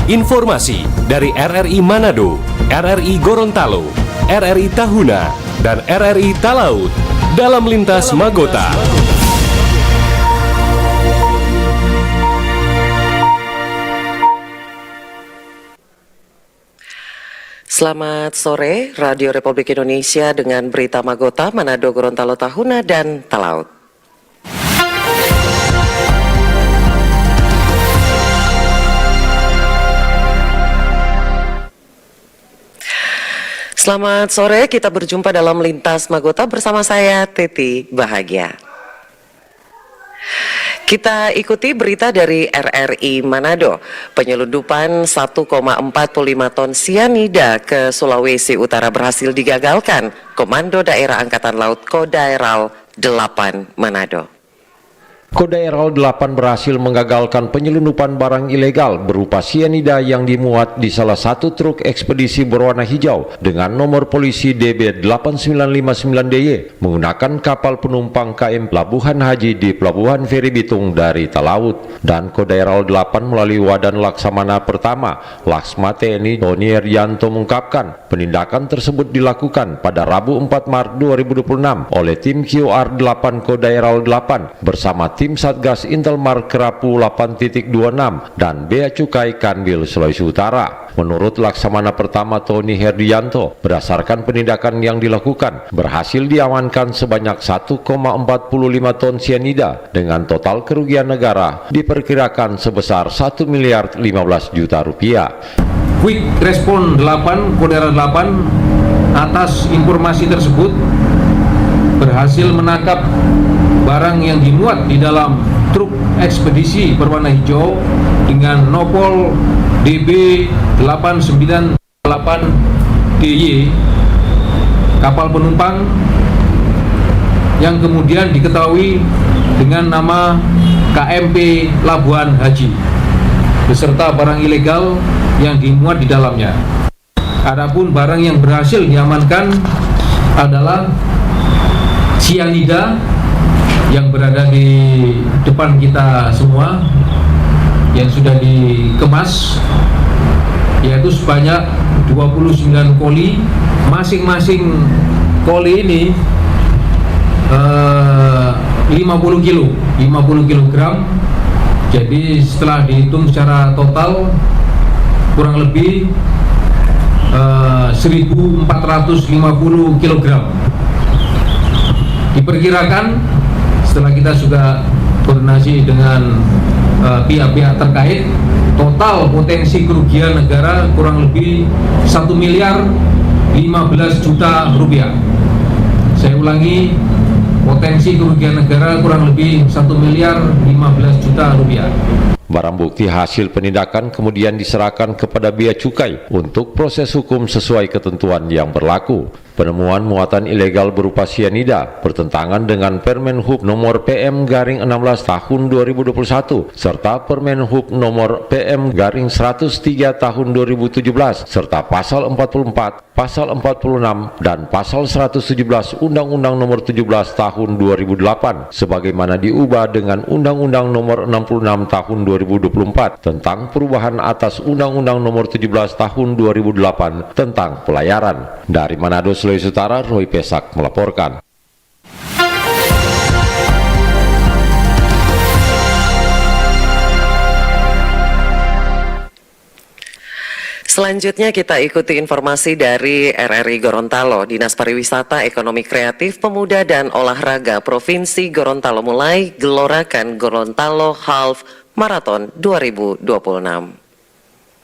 Informasi dari RRI Manado, RRI Gorontalo, RRI Tahuna, dan RRI Talaut dalam Lintas Magota. Selamat sore, Radio Republik Indonesia dengan berita Magota, Manado, Gorontalo, Tahuna, dan Talaut. Selamat sore, kita berjumpa dalam Lintas Magota bersama saya, Teti Bahagia. Kita ikuti berita dari RRI Manado. Penyelundupan 1,45 ton sianida ke Sulawesi Utara berhasil digagalkan Komando Daerah Angkatan Laut Kodaeral 8 Manado. Kodaeral 8 berhasil menggagalkan penyelundupan barang ilegal berupa sianida yang dimuat di salah satu truk ekspedisi berwarna hijau dengan nomor polisi DB8959DY menggunakan kapal penumpang KM Pelabuhan Haji di Pelabuhan Feri Bitung dari Talaut. Dan Kodaeral 8 melalui Wadan Laksamana Pertama, Laksma TNI Tony Rianto mengungkapkan penindakan tersebut dilakukan pada Rabu 4 Maret 2026 oleh tim QR8 Kodaeral 8 bersama tim Satgas Intelmar Kerapu 8.26 dan Bea Cukai Kanwil Sulawesi Utara. Menurut Laksamana Pertama Tony Herdianto, berdasarkan penindakan yang dilakukan, berhasil diamankan sebanyak 1,45 ton sianida dengan total kerugian negara diperkirakan sebesar 1 miliar 15 juta rupiah. Quick Response 8, Kodaeral 8 atas informasi tersebut berhasil menangkap barang yang dimuat di dalam truk ekspedisi berwarna hijau dengan nopol DB8998DY, kapal penumpang yang kemudian diketahui dengan nama KMP Labuan Haji, beserta barang ilegal yang dimuat di dalamnya. Adapun barang yang berhasil diamankan adalah sianida yang berada di depan kita semua yang sudah dikemas, yaitu sebanyak 29 koli. Masing-masing koli ini 50 kilogram. Jadi setelah dihitung secara total kurang lebih 1450 kilogram. Diperkirakan setelah kita juga koordinasi dengan pihak-pihak terkait, total potensi kerugian negara kurang lebih 1 miliar 15 juta rupiah. Saya ulangi, potensi kerugian negara kurang lebih 1 miliar 15 juta rupiah. Barang bukti hasil penindakan kemudian diserahkan kepada Bea Cukai untuk proses hukum sesuai ketentuan yang berlaku. Penemuan muatan ilegal berupa sianida bertentangan dengan Permen Hub nomor PM-16 tahun 2021 serta Permen Hub nomor PM-103 tahun 2017 serta pasal 44, pasal 46 dan pasal 117 Undang-Undang nomor 17 tahun 2008 sebagaimana diubah dengan Undang-Undang nomor 66 tahun 2024 tentang perubahan atas Undang-Undang nomor 17 tahun 2008 tentang pelayaran. Dari Manado, Sulawesi Utara, Roy Pesak melaporkan. Selanjutnya kita ikuti informasi dari RRI Gorontalo. Dinas Pariwisata, Ekonomi Kreatif, Pemuda dan Olahraga Provinsi Gorontalo mulai gelorakan Gorontalo Half Marathon 2026.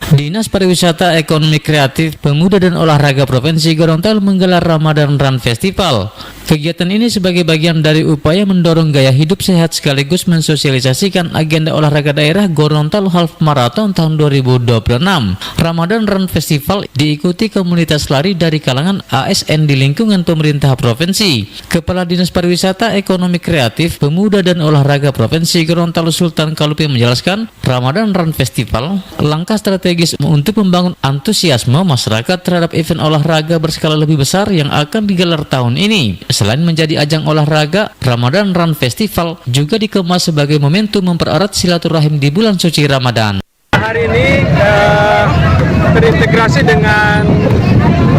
Dinas Pariwisata, Ekonomi Kreatif, Pemuda dan Olahraga Provinsi Gorontalo menggelar Ramadan Run Festival. Kegiatan ini sebagai bagian dari upaya mendorong gaya hidup sehat sekaligus mensosialisasikan agenda olahraga daerah Gorontalo Half Marathon tahun 2026. Ramadan Run Festival diikuti komunitas lari dari kalangan ASN di lingkungan pemerintah provinsi. Kepala Dinas Pariwisata, Ekonomi Kreatif, Pemuda dan Olahraga Provinsi Gorontalo Sultan Kalupi menjelaskan, Ramadan Run Festival langkah strategis untuk membangun antusiasme masyarakat terhadap event olahraga berskala lebih besar yang akan digelar tahun ini. Selain menjadi ajang olahraga, Ramadan Run Festival juga dikemas sebagai momentum mempererat silaturahim di bulan suci Ramadan. hari ini terintegrasi dengan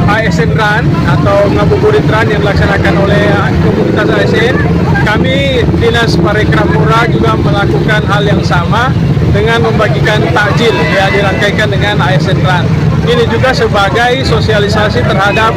ASN Run atau Ngabuburit Run yang dilaksanakan oleh komunitas ASN. Kami Dinas Parekraf Mura juga melakukan hal yang sama dengan membagikan takjil yang dirangkaikan dengan ASN Run. Ini juga sebagai sosialisasi terhadap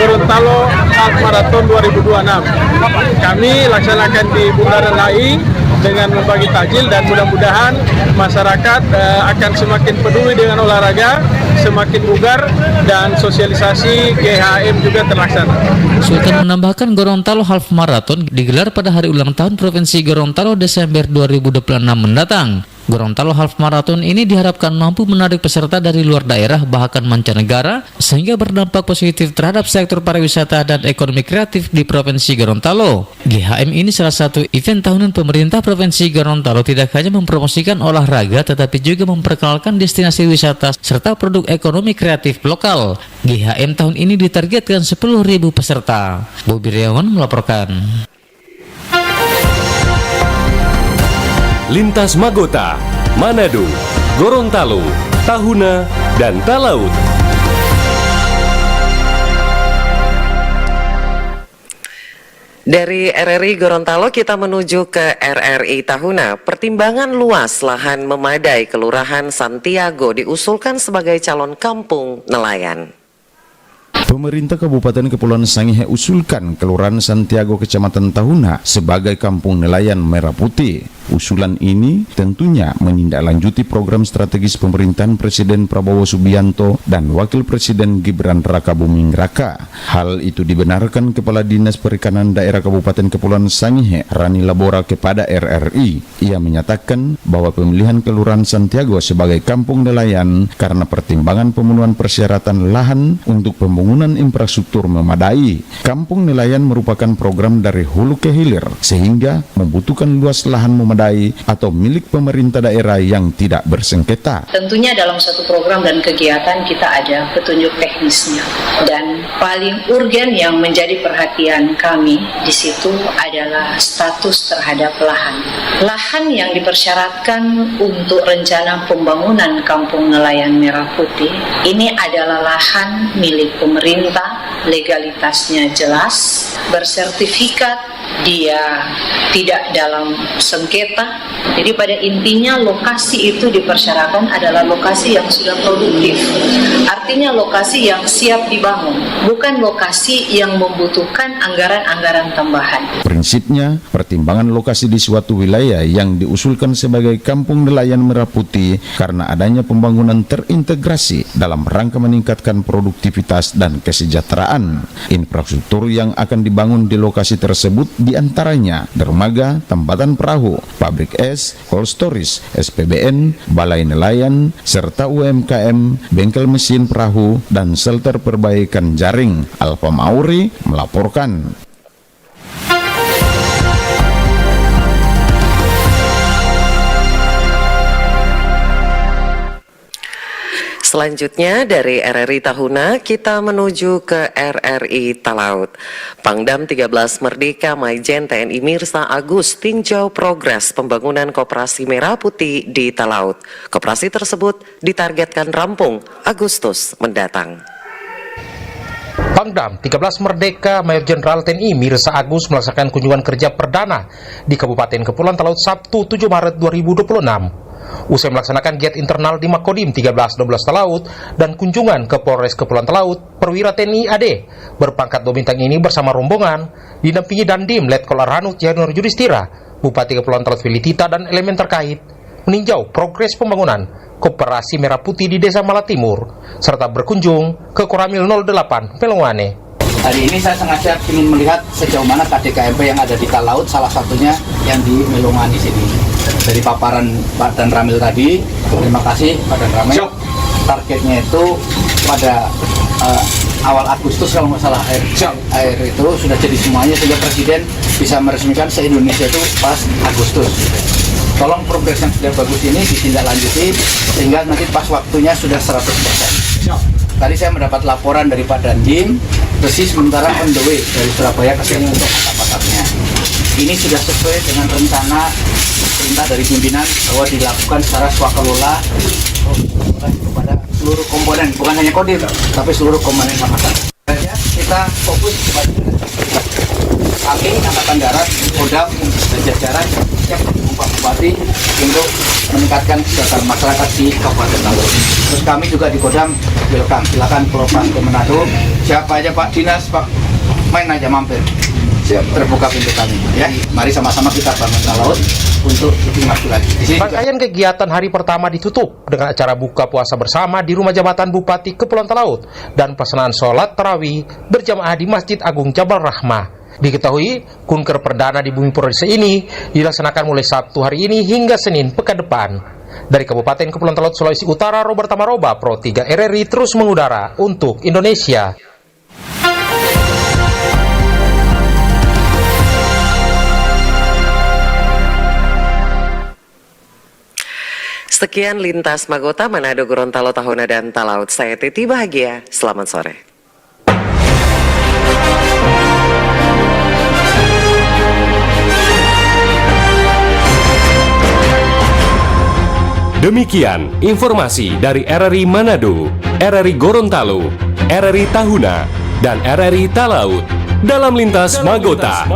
Gorontalo Half Marathon 2026. Kami laksanakan di Bundaran HI dengan membagi takjil dan mudah-mudahan masyarakat akan semakin peduli dengan olahraga, semakin bugar dan sosialisasi GHM juga terlaksana. Sultan menambahkan Gorontalo Half Marathon digelar pada hari ulang tahun Provinsi Gorontalo Desember 2026 mendatang. Gorontalo Half Marathon ini diharapkan mampu menarik peserta dari luar daerah bahkan mancanegara sehingga berdampak positif terhadap sektor pariwisata dan ekonomi kreatif di Provinsi Gorontalo. GHM ini salah satu event tahunan pemerintah Provinsi Gorontalo tidak hanya mempromosikan olahraga tetapi juga memperkenalkan destinasi wisata serta produk ekonomi kreatif lokal. GHM tahun ini ditargetkan 10.000 peserta. Bobi Riawan melaporkan. Lintas Magota, Manado, Gorontalo, Tahuna, dan Talaut. Dari RRI Gorontalo kita menuju ke RRI Tahuna. Pertimbangan luas lahan memadai Kelurahan Santiago diusulkan sebagai calon kampung nelayan. Pemerintah Kabupaten Kepulauan Sangihe usulkan Kelurahan Santiago Kecamatan Tahuna sebagai kampung nelayan merah putih. Usulan ini tentunya menindaklanjuti program strategis pemerintahan Presiden Prabowo Subianto dan Wakil Presiden Gibran Rakabuming Raka. Hal itu dibenarkan Kepala Dinas Perikanan Daerah Kabupaten Kepulauan Sangihe, Rani Labora, kepada RRI. Ia menyatakan bahwa pemilihan Kelurahan Santiago sebagai kampung nelayan karena pertimbangan pemenuhan persyaratan lahan untuk pembangunan infrastruktur memadai. Kampung nelayan merupakan program dari hulu ke hilir sehingga membutuhkan luas lahan memadai atau milik pemerintah daerah yang tidak bersengketa. Tentunya dalam suatu program dan kegiatan kita ada petunjuk teknisnya, dan paling urgen yang menjadi perhatian kami di situ adalah status terhadap lahan. Lahan yang dipersyaratkan untuk rencana pembangunan kampung nelayan merah putih ini adalah lahan milik pemerintah, legalitasnya jelas, bersertifikat, dia tidak dalam sengketa. Jadi pada intinya lokasi itu dipersyaratkan adalah lokasi yang sudah produktif. Artinya lokasi yang siap dibangun, bukan lokasi yang membutuhkan anggaran-anggaran tambahan. Prinsipnya, pertimbangan lokasi di suatu wilayah yang diusulkan sebagai kampung nelayan merah putih karena adanya pembangunan terintegrasi dalam rangka meningkatkan produktivitas dan kesejahteraan. Infrastruktur yang akan dibangun di lokasi tersebut diantaranya dermaga, tambatan perahu, pabrik es, cold storage, SPBN, balai nelayan, serta UMKM, bengkel mesin perahu, dan shelter perbaikan jaring. Alfa Mauri melaporkan. Selanjutnya dari RRI Tahuna kita menuju ke RRI Talaut. Pangdam 13 Merdeka Maijen TNI Mirsa Agus tinjau progres pembangunan Koperasi Merah Putih di Talaut. Koperasi tersebut ditargetkan rampung Agustus mendatang. Pangdam 13 Merdeka Mayor Jenderal TNI Mirsa Agus melaksanakan kunjungan kerja perdana di Kabupaten Kepulauan Talaut Sabtu 7 Maret 2026. Usai melaksanakan giat internal di Makodim 13-12 Talaut dan kunjungan ke Polres Kepulauan Talaut, Perwira TNI AD berpangkat 2 bintang ini bersama rombongan didampingi Dandim Letkol Arhanud Janur Yudhistira, Bupati Kepulauan Talaut Willy Tita dan elemen terkait meninjau progres pembangunan Koperasi Merah Putih di Desa Malatimur serta berkunjung ke Koramil 08 Pelongwane. Hari ini saya sengaja ingin melihat sejauh mana KDKMP yang ada di Talaut, salah satunya yang di Melongan di sini. Dari paparan Pak Dan Ramil tadi, terima kasih Pak Dan Ramil. Targetnya itu pada awal Agustus kalau nggak salah air itu sudah jadi semuanya sehingga Presiden bisa meresmikan se-Indonesia itu pas Agustus. Tolong progres yang sudah bagus ini ditindaklanjuti sehingga nanti pas waktunya sudah 100%. Tadi saya mendapat laporan dari Pak Dandim, besi sementara on the way dari Surabaya ke sini untuk atap-atapnya. Ini sudah sesuai dengan rencana perintah dari pimpinan bahwa dilakukan secara swakelola kepada seluruh komponen, bukan hanya Kodim, tapi seluruh komponen angkatan. Kita fokus kepada kami Angkatan Darat, Kodam, dan jajaran yang Pak Bupati untuk meningkatkan kesejahteraan masyarakat di Kabupaten Talaut. Terus kami juga di Kodam welcome, silakan Propam ke Manado. Siapa aja Pak Dinas, Pak main aja mampir. Siap, terbuka pintu kami. Ya, mari sama-sama kita bangun Talaut untuk lebih maju lagi. Rangkaian kegiatan hari pertama ditutup dengan acara buka puasa bersama di Rumah Jabatan Bupati Kepulauan Talaut dan pelaksanaan sholat tarawih berjamaah di Masjid Agung Jabal Rahmah. Diketahui, kunker perdana di Bumi Purwodadi ini dilaksanakan mulai Sabtu hari ini hingga Senin pekan depan. Dari Kabupaten Kepulauan Talaut, Sulawesi Utara, Robert Tamaroba, Pro 3 RRI terus mengudara untuk Indonesia. Sekian Lintas Magota Manado, Gorontalo, Tahuna, dan Talaut. Saya Titi Bahagia. Selamat sore. Demikian informasi dari RRI Manado, RRI Gorontalo, RRI Tahuna, dan RRI Talaut dalam Lintas Magota.